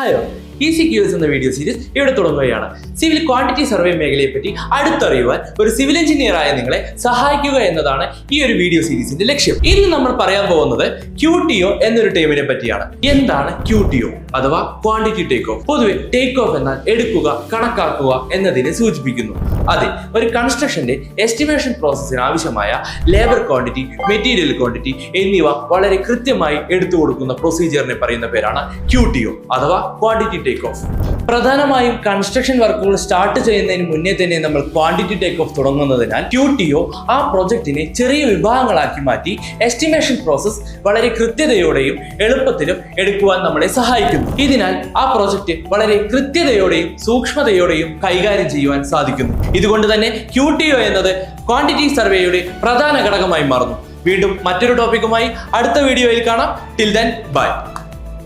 ഹായോ easy quiz എന്ന video series ഇവിടെ തുടങ്ങുകയാണ്. സിവിൽ ക്വാണ്ടിറ്റി സർവേ മേഖലയെ പറ്റി അടുത്തറിയുവാൻ ഒരു സിവിൽ എഞ്ചിനീയർ ആയ നിങ്ങളെ സഹായിക്കുക എന്നതാണ് ഈ ഒരു വീഡിയോ സീരീസിന്റെ ലക്ഷ്യം. ഇന്ന് നമ്മൾ പറയാൻ പോകുന്നത് QTO എന്നൊരു ടേമിനെ പറ്റിയാണ്. എന്താണ് QTO അഥവാ ക്വാണ്ടിറ്റി ടേക്ക് ഓഫ്? പൊതുവെ ടേക്ക് ഓഫ് എന്നാൽ എടുക്കുക, കണക്കാക്കുക എന്നതിനെ സൂചിപ്പിക്കുന്നു. അതെ, ഒരു കൺസ്ട്രക്ഷന്റെ എസ്റ്റിമേഷൻ പ്രോസസ്സിന് ആവശ്യമായ ലേബർ ക്വാണ്ടിറ്റി, മെറ്റീരിയൽ ക്വാണ്ടിറ്റി എന്നിവ വളരെ കൃത്യമായി എടുത്തു കൊടുക്കുന്ന പ്രൊസീജിയറിനെ പറയുന്ന പേരാണ് QTO അഥവാ ക്വാണ്ടിറ്റി ടേക്ക് ഓഫ്. പ്രധാനമായും കൺസ്ട്രക്ഷൻ വർക്കുകൾ സ്റ്റാർട്ട് ചെയ്യുന്നതിന് മുന്നേ തന്നെ നമ്മൾ ക്വാണ്ടിറ്റി ടേക്ക് ഓഫ് തുടങ്ങുന്നതിനാൽ QTO ആ പ്രൊജക്റ്റിനെ ചെറിയ വിഭാഗങ്ങളാക്കി മാറ്റി എസ്റ്റിമേഷൻ പ്രോസസ് വളരെ കൃത്യതയോടെയും എളുപ്പത്തിലും എടുക്കുവാൻ നമ്മളെ സഹായിക്കുന്നു. ഇതിനാൽ ആ പ്രൊജക്റ്റ് വളരെ കൃത്യതയോടെയും സൂക്ഷ്മതയോടെയും കൈകാര്യം ചെയ്യുവാൻ സാധിക്കുന്നു. ഇതുകൊണ്ട് തന്നെ QTO എന്നത് ക്വാണ്ടിറ്റി സർവേയുടെ പ്രധാന ഘടകമായി മാറുന്നു. വീണ്ടും മറ്റൊരു ടോപ്പിക്കുമായി അടുത്ത വീഡിയോയിൽ കാണാം. Till then bye.